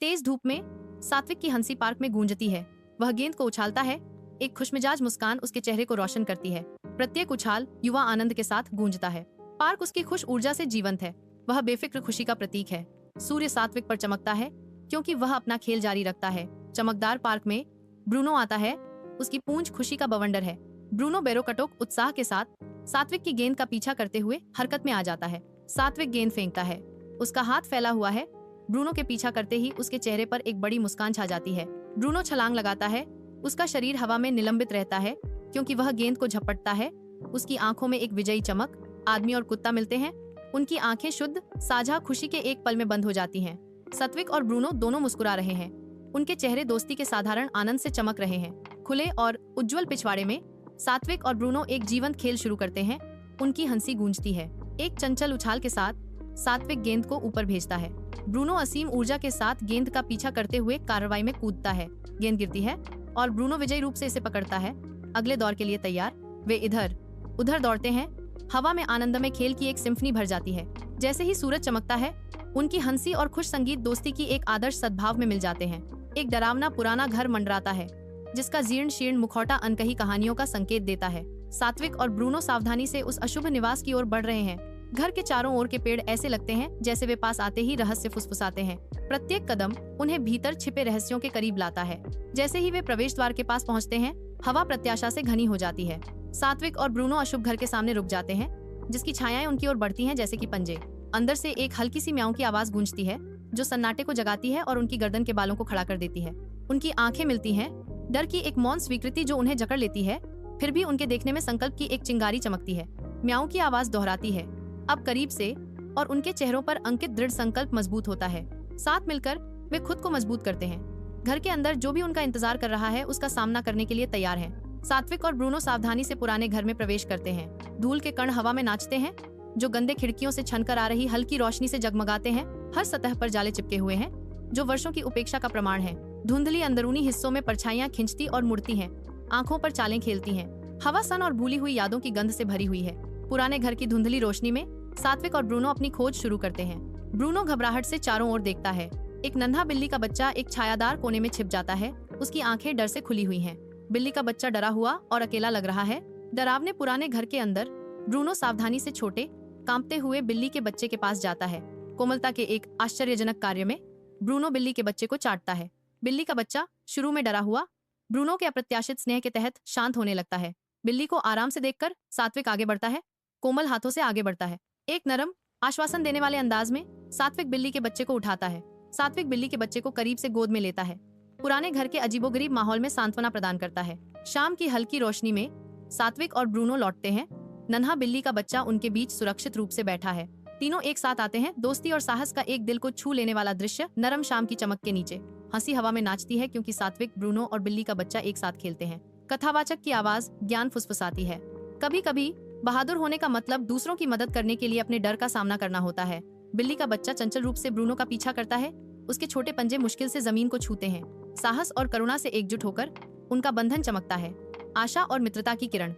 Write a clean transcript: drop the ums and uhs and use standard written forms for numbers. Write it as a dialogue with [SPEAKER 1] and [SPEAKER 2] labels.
[SPEAKER 1] तेज धूप में सात्विक की हंसी पार्क में गूंजती है। वह गेंद को उछालता है। एक खुशमिजाज मुस्कान उसके चेहरे को रोशन करती है। प्रत्येक उछाल युवा आनंद के साथ गूंजता है। पार्क उसकी खुश ऊर्जा से जीवंत है। वह बेफिक्र खुशी का प्रतीक है। सूर्य सात्विक पर चमकता है क्योंकि वह अपना खेल जारी रखता है। चमकदार पार्क में ब्रूनो आता है। उसकी पूंछ खुशी का बवंडर है। ब्रूनो बेरोकटोक उत्साह के साथ सात्विक की गेंद का पीछा करते हुए हरकत में आ जाता है। सात्विक गेंद फेंकता है। उसका हाथ फैला हुआ है। ब्रूनो के पीछा करते ही उसके चेहरे पर एक बड़ी मुस्कान छा जाती है। ब्रूनो छलांग लगाता है। उसका शरीर हवा में निलंबित रहता है क्योंकि वह गेंद को झपटता है। उसकी आंखों में एक विजयी चमक। आदमी और कुत्ता मिलते हैं। उनकी आंखें शुद्ध साझा खुशी के एक पल में बंद हो जाती हैं। सात्विक और ब्रूनो दोनों मुस्कुरा रहे हैं। उनके चेहरे दोस्ती के साधारण आनंद से चमक रहे हैं। खुले और उज्जवल पिछवाड़े में सात्विक और ब्रूनो एक जीवंत खेल शुरू करते हैं। उनकी हंसी गूंजती है। एक चंचल उछाल के साथ सात्विक गेंद को ऊपर भेजता है। ब्रूनो असीम ऊर्जा के साथ गेंद का पीछा करते हुए कार्रवाई में कूदता है। गेंद गिरती है और ब्रूनो विजयी रूप से इसे पकड़ता है। अगले दौर के लिए तैयार। वे इधर उधर दौड़ते हैं। हवा में आनंदमय खेल की एक सिम्फनी भर जाती है। जैसे ही सूरज चमकता है, उनकी हंसी और खुश संगीत दोस्ती की एक आदर्श सद्भाव में मिल जाते हैं। एक डरावना पुराना घर मंडराता है जिसका जीर्ण शीर्ण मुखौटा अनकही कहानियों का संकेत देता है। सात्विक और ब्रूनो सावधानी से उस अशुभ निवास की ओर बढ़ रहे हैं। घर के चारों ओर के पेड़ ऐसे लगते हैं जैसे वे पास आते ही रहस्य फुसफुसाते हैं। प्रत्येक कदम उन्हें भीतर छिपे रहस्यों के करीब लाता है। जैसे ही वे प्रवेश द्वार के पास पहुंचते हैं, हवा प्रत्याशा से घनी हो जाती है। सात्विक और ब्रूनो अशुभ घर के सामने रुक जाते हैं, जिसकी छायाएं उनकी ओर बढ़ती हैं जैसे कि पंजे। अंदर से एक हल्की सी म्याऊं की आवाज गूंजती है जो सन्नाटे को जगाती है और उनकी गर्दन के बालों को खड़ा कर देती है। उनकी आंखें मिलती हैं, डर की एक मौन स्वीकृति जो उन्हें जकड़ लेती है। फिर भी उनके देखने में संकल्प की एक चिंगारी चमकती है। म्याऊं की आवाज दोहराती है, अब करीब से, और उनके चेहरों पर अंकित दृढ़ संकल्प मजबूत होता है। साथ मिलकर वे खुद को मजबूत करते हैं। घर के अंदर जो भी उनका इंतजार कर रहा है उसका सामना करने के लिए तैयार हैं। सात्विक और ब्रूनो सावधानी से पुराने घर में प्रवेश करते हैं। धूल के कण हवा में नाचते हैं जो गंदे खिड़कियों से छनकर आ रही हल्की रोशनी से जगमगाते हैं। हर सतह पर जाले चिपके हुए हैं जो वर्षों की उपेक्षा का प्रमाण है। धुंधली अंदरूनी हिस्सों में परछाइयां खिंचती और मुड़ती हैं। आंखों पर चालें खेलती हैं। हवा सन और भूली हुई यादों की गंध से भरी हुई है। पुराने घर की धुंधली रोशनी में सात्विक और ब्रूनो अपनी खोज शुरू करते हैं। ब्रूनो घबराहट से चारों ओर देखता है। एक नन्हा बिल्ली का बच्चा एक छायादार कोने में छिप जाता है। उसकी आंखें डर से खुली हुई हैं। बिल्ली का बच्चा डरा हुआ और अकेला लग रहा है। डरावने पुराने घर के अंदर ब्रूनो सावधानी से छोटे कांपते हुए बिल्ली के बच्चे के पास जाता है। कोमलता के एक आश्चर्यजनक कार्य में ब्रूनो बिल्ली के बच्चे को चाटता है। बिल्ली का बच्चा शुरू में डरा हुआ ब्रूनो के अप्रत्याशित स्नेह के तहत शांत होने लगता है। बिल्ली को आराम से देखकर सात्विक आगे बढ़ता है, कोमल हाथों से आगे बढ़ता है। एक नरम आश्वासन देने वाले अंदाज में सात्विक बिल्ली के बच्चे को उठाता है। सात्विक बिल्ली के बच्चे को करीब से गोद में लेता है। पुराने घर के अजीबोगरीब माहौल में सांत्वना प्रदान करता है। शाम की हल्की रोशनी में सात्विक और ब्रूनो लौटते हैं। नन्हा बिल्ली का बच्चा उनके बीच सुरक्षित रूप से बैठा है। तीनों एक साथ आते हैं। दोस्ती और साहस का एक दिल को छू लेने वाला दृश्य नरम शाम की चमक के नीचे। हंसी हवा में नाचती है क्योंकि सात्विक, ब्रूनो और बिल्ली का बच्चा एक साथ खेलते हैं। कथावाचक की आवाज ज्ञान फुसफुसाती है। कभी कभी बहादुर होने का मतलब दूसरों की मदद करने के लिए अपने डर का सामना करना होता है। बिल्ली का बच्चा चंचल रूप से ब्रूनो का पीछा करता है। उसके छोटे पंजे मुश्किल से जमीन को छूते हैं। साहस और करुणा से एकजुट होकर उनका बंधन चमकता है। आशा और मित्रता की किरण।